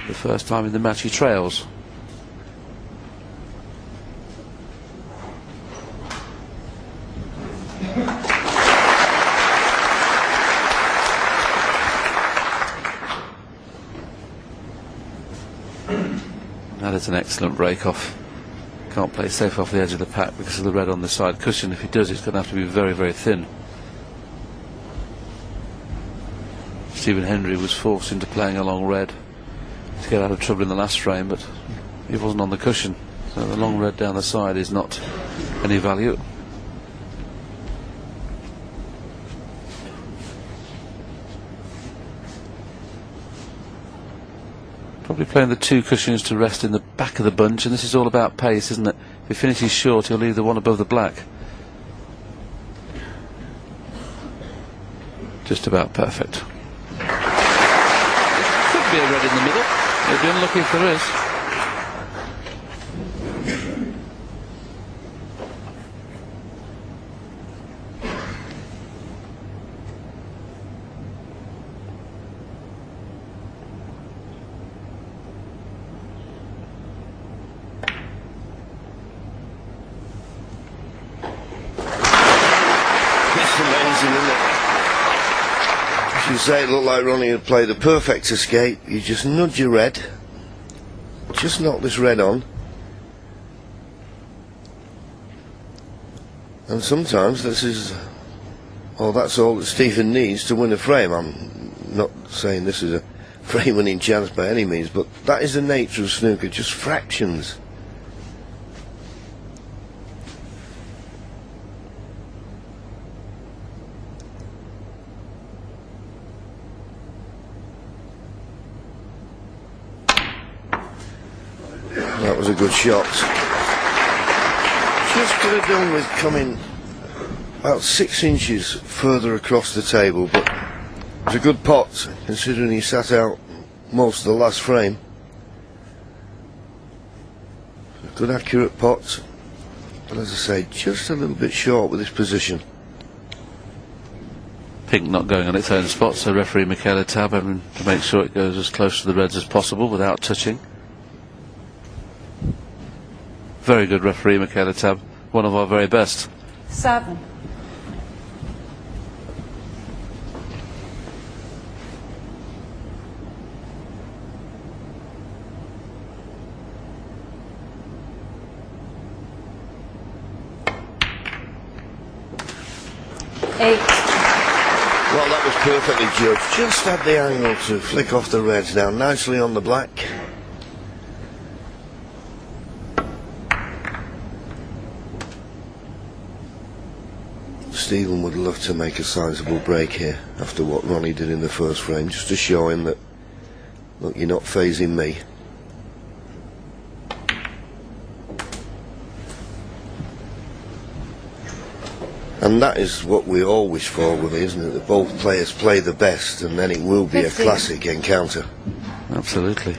the first time in the match he trails. That is an excellent break off. Can't play safe off the edge of the pack because of the red on the side cushion. If he does, he's going to have to be very, very thin. Stephen Hendry was forced into playing along red to get out of trouble in the last frame, but he wasn't on the cushion, so the long red down the side is not any value. Probably playing the two cushions to rest in the back of the bunch, and this is all about pace, isn't it? If he finishes short, he'll leave the one above the black. Just about perfect. Could be a red in the middle. He'll be unlucky if there is. You say it looked like Ronnie had played a perfect escape. You just nudge your red, just knock this red on, and sometimes this is, well, that's all that Stephen needs to win a frame. I'm not saying this is a frame winning chance by any means, but that is the nature of snooker, just fractions. That was a good shot. Just could have done with coming about 6 inches further across the table, but it was a good pot considering he sat out most of the last frame. A good accurate pot, but as I say, just a little bit short with this position. Pink not going on its own spot, so referee Michaela Tabb having to make sure it goes as close to the reds as possible without touching. Very good referee, Michaela Tabb, one of our very best. 7. Eight. Well, that was perfectly judged. Just had the angle to flick off the reds now, nicely on the black. Stephen would love to make a sizable break here after what Ronnie did in the first frame, just to show him that, look, you're not phasing me. And that is what we always fall with, isn't it? That both players play the best, and then it will be a classic encounter. Absolutely.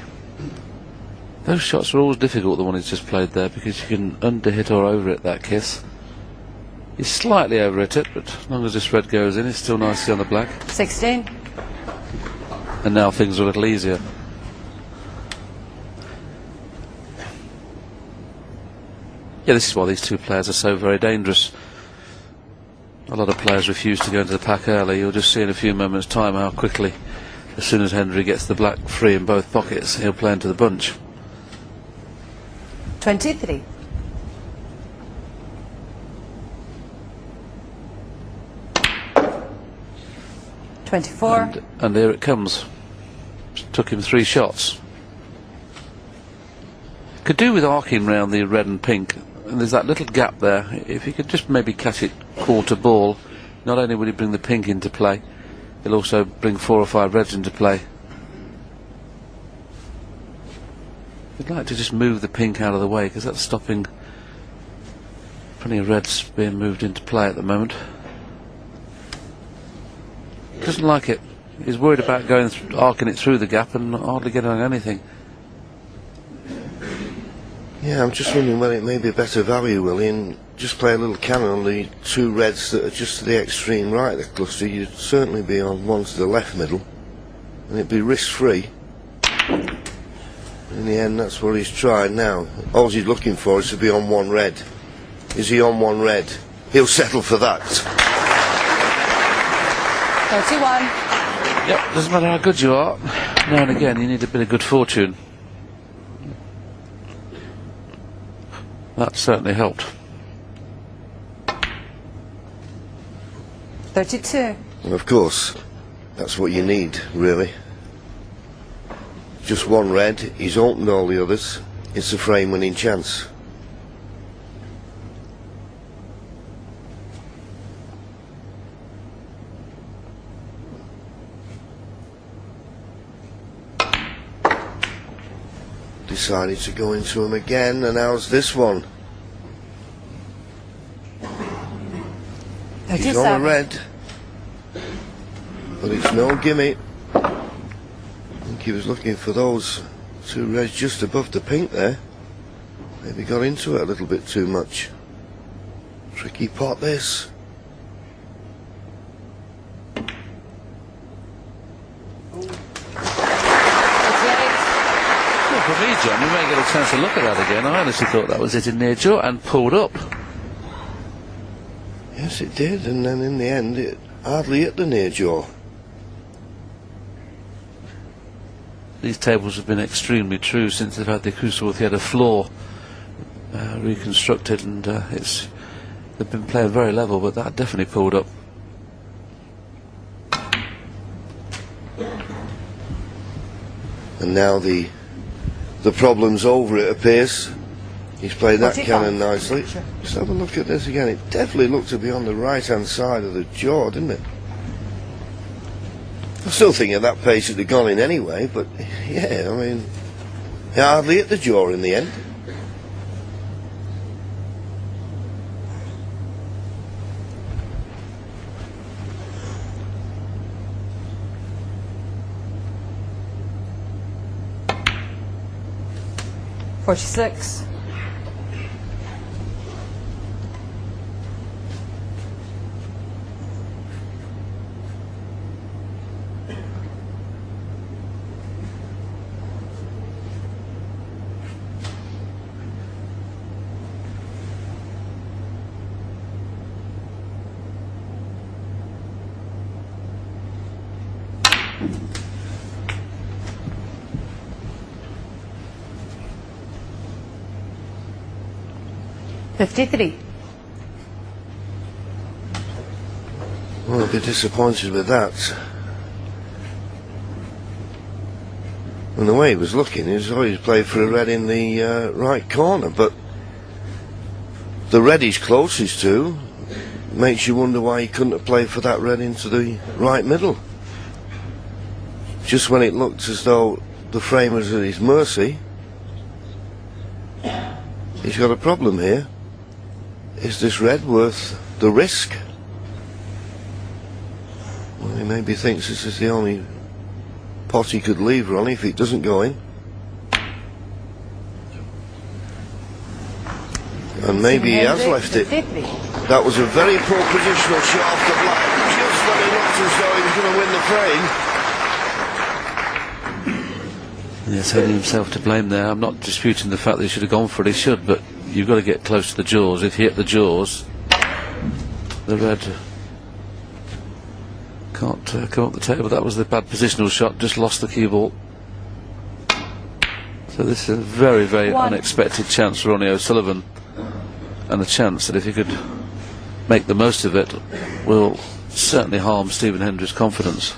Those shots are always difficult, the one he's just played there, because you can under-hit or over-hit that kiss. He's slightly over-hit it, but as long as this red goes in, it's still nicely on the black. 16. And now things are a little easier. Yeah, this is why these two players are so very dangerous. A lot of players refuse to go into the pack early. You'll just see in a few moments' time how quickly, as soon as Hendry gets the black free in both pockets, he'll play into the bunch. 23. And here it comes. Took him 3 shots. Could do with arcing round the red and pink, and there's that little gap there. If he could just maybe catch it quarter ball, not only would he bring the pink into play, he'll also bring 4 or 5 reds into play. I'd like to just move the pink out of the way, because that's stopping plenty of reds being moved into play at the moment. Doesn't like it. He's worried about going arcing it through the gap and hardly getting on anything. Yeah, I'm just wondering whether it may be a better value, Willie, and just play a little cannon on the 2 reds that are just to the extreme right of the cluster. You'd certainly be on one to the left middle, and it'd be risk-free. In the end, that's what he's trying now. All he's looking for is to be on one red. Is he on one red? He'll settle for that. 31. Yep, doesn't matter how good you are. Now and again, you need a bit of good fortune. That certainly helped. 32. And of course, that's what you need, really. Just one red, he's opened all the others. It's a frame winning chance. Decided to go into him again, and how's this one? He's on a red, but it's no gimme. I think he was looking for those two reds just above the pink there. Maybe got into it a little bit too much. Tricky pot this. For me, John, we may get a chance to look at that again. I honestly thought that was it in near jaw and pulled up. Yes, it did, and then in the end it hardly hit the near jaw. These tables have been extremely true since they've had the Crucible Theatre floor reconstructed, and they've been playing very level, but that definitely pulled up. And now the problem's over, it appears. He's played that cannon nicely. Just have a look at this again. It definitely looked to be on the right hand side of the jaw, didn't it? I still think at that pace it'd have gone in anyway, but yeah, I mean, it hardly hit the jaw in the end. $46. $53. Well, I'll be disappointed with that. And the way he was looking, he was always played for a red in the right corner, but the red he's closest to makes you wonder why he couldn't have played for that red into the right middle. Just when it looked as though the frame was at his mercy, he's got a problem here. Is this red worth the risk? Well, he maybe thinks this is the only pot he could lever on if it doesn't go in. And maybe he has left it. That was a very poor positional shot off the black, just when he looked as though he was going to win the frame. Yes, only himself to blame there. I'm not disputing the fact that he should have gone for it, he should, but you've got to get close to the jaws. If you hit the jaws, the red can't come up the table. That was the bad positional shot, just lost the cue ball. So this is a very, very unexpected chance for Ronnie O'Sullivan, and a chance that if he could make the most of it will certainly harm Stephen Hendry's confidence.